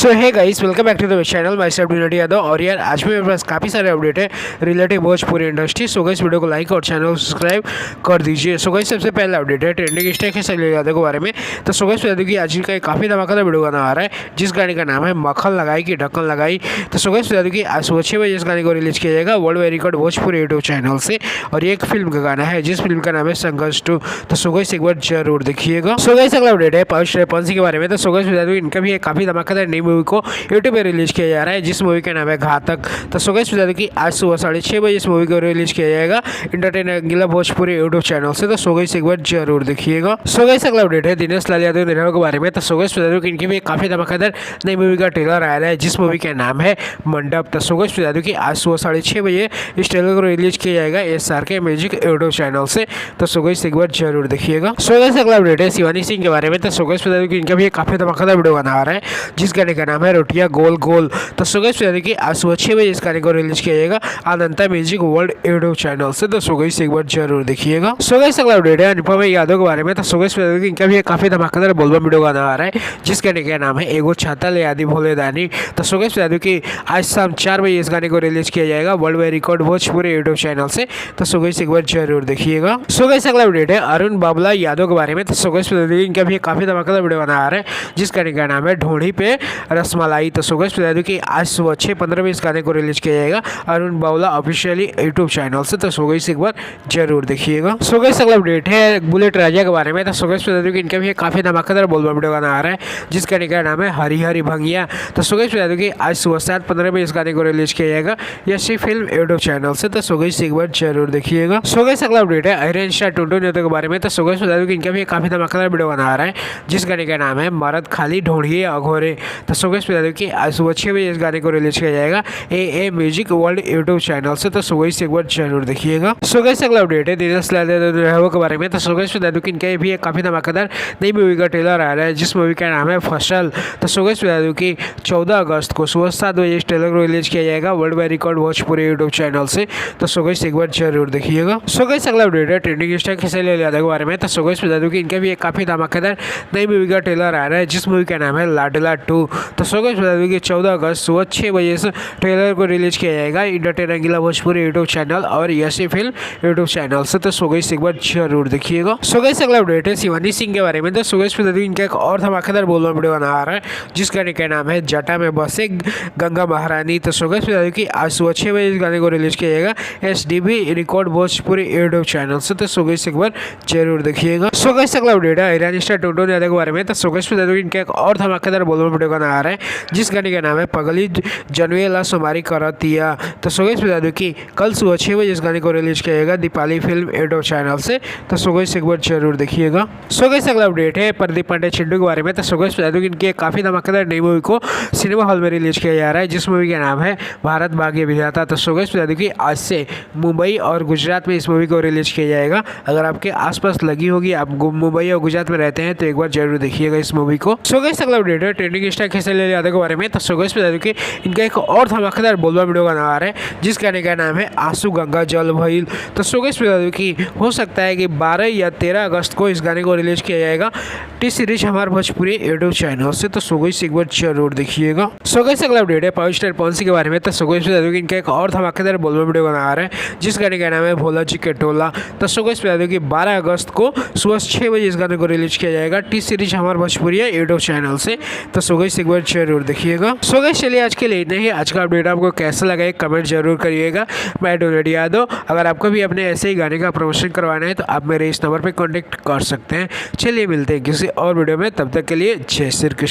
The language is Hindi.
So hi guys, welcome back to the channel. Myself D Yadav. और यार आज भी मेरे पास काफ़ी सारे अपडेट है relative Bhojpuri industry. So guys video को लाइक और चैनल को सब्सक्राइब कर दीजिए। सो गाइस सबसे पहला अपडेट है ट्रेंडिंग स्टैक है शैलेश यादव के बारे में। तो सो गाइस बता दूं कि आज का एक काफ़ी धमाकेदार वीडियो गाना आ रहा है जिस गाने का नाम है मक्खन लगाई की ढक्कन लगाई। तो सो गाइस बता दूं कि आज सुबह 6 बजे इस गाने को रिलीज किया जाएगा world wide record Bhojpuri YouTube channel से। और ये एक फिल्म का गाना है जिस फिल्म का नाम है संघर्ष 2। तो सो गाइस एक बार जरूर देखिएगा। सो गाइस अगला अपडेट है पवन सिंह के बारे में। तो सो गाइस बता दूं इनका भी एक काफ़ी धमाकेदार नई मूवी को यूट्यूब पे रिलीज किया जा रहा है जिस मूवी का नाम है घातक। तो सो गाइस बता दें कि आज सुबह 6:30 बजे इस मूवी को रिलीज किया जाएगा एंटरटेनर रंगीला भोजपुरी यूट्यूब चैनल से। तो सो गाइस एक बार जरूर देखिएगा। सो गाइस अगला अपडेट है दिनेश लाल यादव निर्माण के बारे में। तो सो गाइस बता दें कि इनकी भी काफी धमाकेदार नई मूवी का ट्रेलर आया है जिस मूवी का नाम है मंडप। तो सो गाइस बता दें कि आज सुबह 6:30 बजे इस ट्रेलर को रिलीज किया जाएगा SR के म्यूजिक यूट्यूब चैनल से। तो सो गाइस एक बार जरूर देखिएगा। सो गाइस अगला अपडेट है शिवानी सिंह के बारे में। तो सो गाइस बता दें कि इनका भी काफी धमाकेदार वीडियो बना आ रहा है जिस गाने का नाम है रोटियां गोल गोल। तो सो गाइस बता दें कि आज सुबह 6 बजे इस गाने को रिलीज किया जाएगा अनंता म्यूजिक वर्ल्ड यूट्यूब चैनल से। तो सो गाइस एक बार जरूर देखिएगा। सो गाइस अगला अपडेट है अनुपम यादव के बारे में। तो सो गाइस बता दें कि इनका भी काफी धमाकेदार बोलबम वीडियो गाना आ रहा है जिस गाने का नाम है एगो छाता ले आदि भोले दानी। तो सो गाइस बता दें कि आज शाम 4 बजे इस गाने को रिलीज किया जाएगा world wide record Bhojpuri YouTube channel से। तो सो गाइस एक बार जरूर देखिएगा। सो गाइस अगला अपडेट है अरुण बाबला यादव के बारे में। तो सो गाइस बता दें कि इनका भी काफी धमाकेदार वीडियो गाना आ रहा है जिस गाने का नाम है ढोड़ी पे रसमलाई। तो सो गाइस बता दें कि आज सुबह 6:15 में इस गाने को रिलीज किया जाएगा अरुण बावला ऑफिशियली यूट्यूब चैनल से। तो सो गाइस एक बार जरूर देखिएगा। सो गाइस अगला अपडेट है बुलेट राजा के बारे में। तो सो गाइस बता दें कि इनका भी काफी धमाकेदार बोलबम वीडियो गाना आ रहा है जिस गाने का नाम है हरी हरी भंगिया। तो सो गाइस बता दें कि आज सुबह 7:15 में इस गाने को रिलीज किया जाएगा यशी फिल्म यूट्यूब चैनल से। तो सो गाइस एक बार जरूर देखिएगा। सो गाइस अगला अपडेट है आयरन स्टार टुनटुन यादव के बारे में। तो सो गाइस बता दें कि इनका भी काफी धमाकेदार वीडियो गाना आ रहा है जिस गाने का नाम है मरद खाली ढोढ़िए अघोरे। तो सो गाइस बता दें कि आज सुबह 6 बजे इस गाने को रिलीज किया जाएगा ए म्यूजिक वर्ल्ड यूट्यूब चैनल से। तो सो गाइस एक बार जरूर देखिएगा। सो गाइस अगला अपडेट है दिनेश लाल यादव के बारे में। तो सो गाइस बता दूं कि इनका भी एक काफी धमाकेदार नई मूवी का ट्रेलर आ रहा है जिस मूवी का नाम है फसल। तो सो गाइस बता दूं कि 14 अगस्त को सुबह 7 बजे इस ट्रेलर को रिलीज किया जाएगा world wide record Bhojpuri YouTube channel से। तो सो गाइस एक बार जरूर देखिएगा। सो गाइस अगला अपडेट है ट्रेंडिंग स्टार शैलेश यादव के बारे में। तो सो गाइस बता दूं कि इनका भी एक काफी धमाकेदार नई मूवी का ट्रेलर आ रहा है जिस मूवी का नाम है लाडला 2। तो सो गाइस बता दूं कि 14 अगस्त सुबह 6 बजे इस ट्रेलर को रिलीज किया जाएगा एंटरटेनर रंगीला भोजपुरी यूट्यूब चैनल और यशी फिल्म यूट्यूब चैनल से। तो सो गाइस एक बार जरूर देखिएगा। सो गाइस अगला अपडेट है शिवानी सिंह के बारे में। तो सो गाइस बता दूं इनका एक और धमाकेदार बोलबम वीडियो बना आ रहा है जिस गाने का नाम है जटा में बसे गंगा महारानी। तो सो गाइस बता दूं कि आज सुबह 6 बजे इस गाने को रिलीज किया जाएगा SDB record Bhojpuri YouTube channel से। तो सो गाइस एक बार जरूर देखिएगा। सो गाइस अगला अपडेट है आयरन स्टार टुनटुन यादव के बारे में। तो सो गाइस बता दूं इनका एक और धमाकेदार बोलबम वीडियो गाना आ रहा है जिस गाने का नाम है पगली जनवेला सुमारी करतिया। तो सो गाइस बता दूं कि कल सुबह 6 बजे इस गाने को रिलीज किया जाएगा दीपाली फिल्म यूट्यूब चैनल से। तो सो गाइस एक बार जरूर देखिएगा। सो गाइस अगला अपडेट है प्रदीप पांडे चिंटू के बारे में। तो सो गाइस बता दूं कि इनकी काफी धमाकेदार नई मूवी को सिनेमा हॉल में रिलीज किया जा रहा है जिस मूवी का नाम है भारत भाग्य विधाता। तो सो गाइस बता दूं कि आज से मुंबई और गुजरात में इस मूवी को रिलीज किया जाएगा। अगर आपके आसपास लगी होगी, आप मुंबई और गुजरात में रहते हैं, तो एक बार जरूर देखिएगा इस मूवी को। सो गाइस अगला अपडेट है ट्रेंडिंग स्टार शैलेश यादव के बारे में। तो सो गाइस बता दूं कि इनका एक और धमाकेदार बोलबम वीडियो गाना आ रहा है जिस गाने का नाम है आंसू गंगा जल भइल। तो सो गाइस बता दूं कि हो सकता है कि 12 या 13 अगस्त को इस गाने को रिलीज किया जाएगा टी सीरीज हमार भोजपुरी यूट्यूब चैनल से। तो सो गाइस एक बार जरूर देखिएगा। सो गाइस अगला अपडेट है पावर स्टार पवन सिंह के बारे में। तो सो गाइस बता दूं कि इनका एक और धमाकेदार बोलबम वीडियो गाना आ रहा है जिस गाने का नाम है भोला जी के टोला। तो सो गाइस बता दूं कि 12 अगस्त को सुबह 6 बजे इस गाने को रिलीज किया जाएगा टी सीरीज हमार भोजपुरी यूट्यूब चैनल से। तो सो गाइस एक बार जरूर देखिएगा। सो गाइस चलिए आज के लिए इतना ही। आज का अपडेट आपको कैसा लगा एक कमेंट जरूर करिएगा। मैं डोनेडी यादव। अगर आपको भी अपने ऐसे ही गाने का प्रमोशन करवाना है तो आप मेरे इस नंबर पर कॉन्टेक्ट कर सकते हैं। चलिए मिलते हैं किसी और वीडियो में, तब तक के लिए जय श्री कृष्ण।